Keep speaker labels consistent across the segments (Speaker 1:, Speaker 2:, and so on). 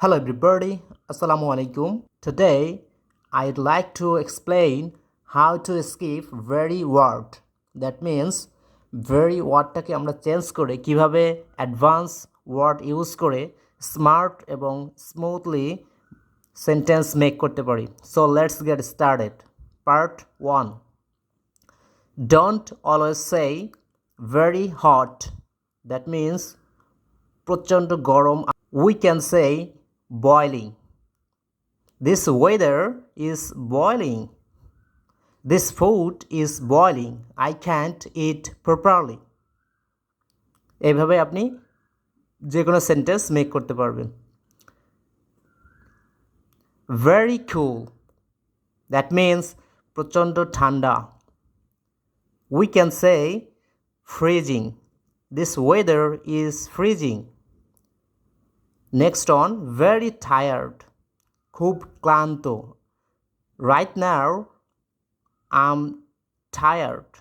Speaker 1: Hello everybody, Assalamu alaikum. Today I'd like to explain how to skip very word. That means very wordটাকে আমরা change করে কিভাবে advance word use করে smart এবং smoothly sentence make করতে পারি। So let's get started. Part 1. Don't always say very hot. That means প্রচণ্ড গরম। We can say boiling. This weather is boiling. This food is boiling. I can't eat properly. এইভাবে আপনি যে কোনো sentence make করতে পারবেন। Very cool. That means প্রচণ্ড ঠান্ডা। We can say freezing. This weather is freezing. Next on, very tired. খুব ক্লান্ত। Right now, I'm tired.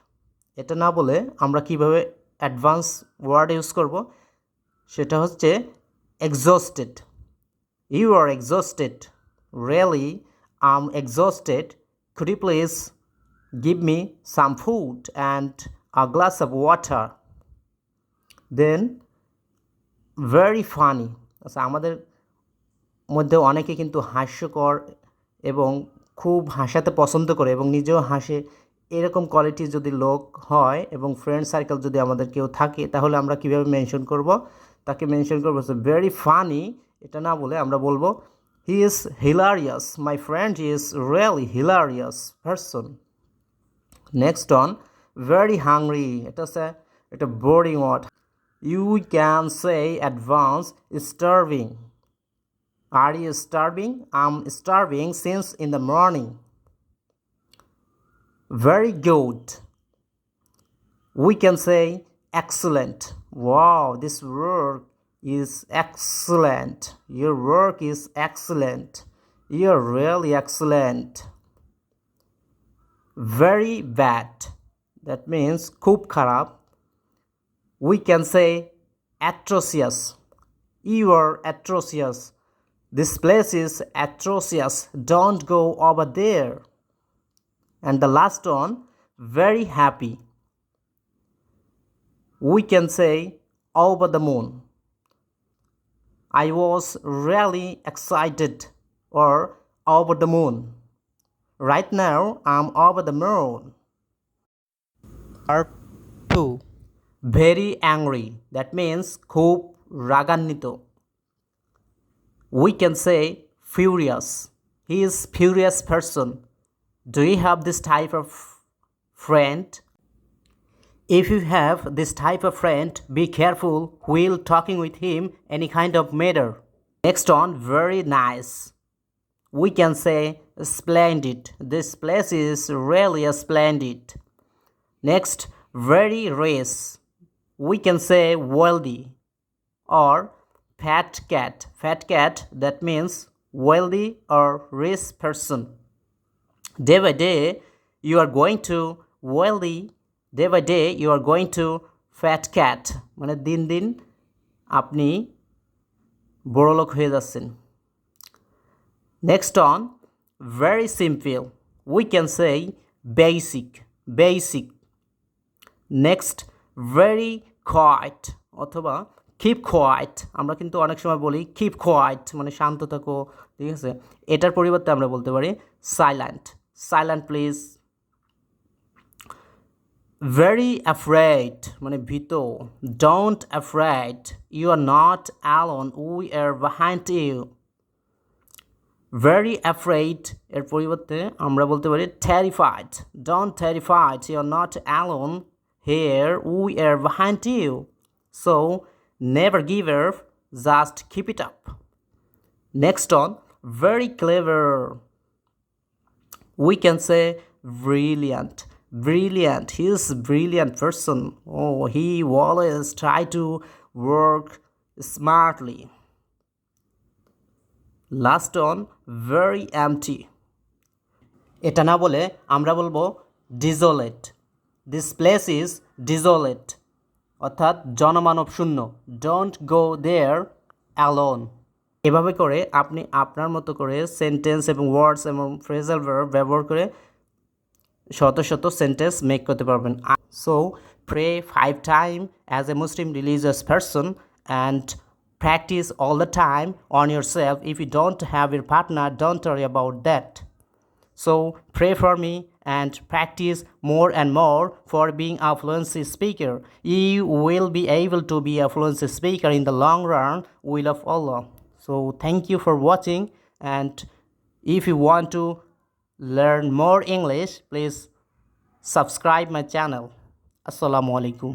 Speaker 1: এটা না বলে আমরা কিভাবে অ্যাডভান্স ওয়ার্ড ইউজ করব সেটা হচ্ছে exhausted. You are exhausted. Really, I'm exhausted. Could you please give me some food and a glass of water? Then, very funny. আচ্ছা, আমাদের মধ্যে অনেকে কিন্তু হাস্যকর এবং খুব হাসাতে পছন্দ করে এবং নিজেও হাসে, এরকম কোয়ালিটির যদি লোক হয় এবং ফ্রেন্ড সার্কেল যদি আমাদের কেউ থাকে তাহলে আমরা কীভাবে মেনশন করব, তাকে মেনশন করবো ভেরি ফানি। এটা না বলে আমরা বলবো he is hilarious, my friend is really hilarious person. Next on, very hungry. এটা boring word. You can say advance starving. Are you starving? I'm starving since in the morning. Very good. We can say excellent. Wow, this work is excellent. Your work is excellent. You're really excellent. Very bad. That means খুব খারাপ. We can say atrocious. You are atrocious. This place is atrocious. Don't go over there. And the last one, very happy. We can say over the moon. I was really excited or over the moon. Right now, I'm over the moon. Part 2. Very angry. That means খুব রাগান্বিত. We can say furious. He is furious person. Do you have this type of friend? If you have this type of friend, be careful while talking with him any kind of matter. Next on, very nice. We can say splendid. This place is really splendid. Next, very rich. We can say wealthy or fat cat. Fat cat, that means wealthy or rich person. Day by day, you are going to wealthy. Day by day, you are going to fat cat. মানে দিন দিন আপনি বড়লোক হয়ে যাচ্ছেন। Next on, very simple. We can say basic. Basic. Next, very quiet অথবা keep quiet. আমরা কিন্তু অনেক সময় বলি keep quiet মানে শান্ত থাকো, ঠিক আছে? এটার পরিবর্তে আমরা বলতে পারি silent. Silent please. Very afraid মানে ভীত। Don't afraid. You are not alone. We are behind you. Very afraid এর পরিবর্তে আমরা বলতে পারি terrified. Don't terrified. You are not alone. Here we are behind you. So never give up, just keep it up. Next on, very clever. We can say brilliant. Brilliant. He is a brilliant person. Oh, he always try to work smartly. Last on, very empty. এটা না বলে আমরা বলবো desolate. This place is desolate. অর্থাৎ জনমানব শূন্য। Don't go there alone. এভাবে করে আপনি আপনার মতো করে সেন্টেন্স এবং ওয়ার্ডস এবং ফ্রেজাল ভার্ব ব্যবহার করে শত শত সেন্টেন্স মেক করতে পারবেন। So pray 5 times as a Muslim religious person and practice all the time on yourself. If you don't have your partner, don't worry about that. So pray for me and practice more and more for being a fluency speaker. You will be able to be a fluency speaker in the long run, will of Allah. So thank you for watching, and if you want to learn more English, please subscribe my channel. Assalamu alaikum.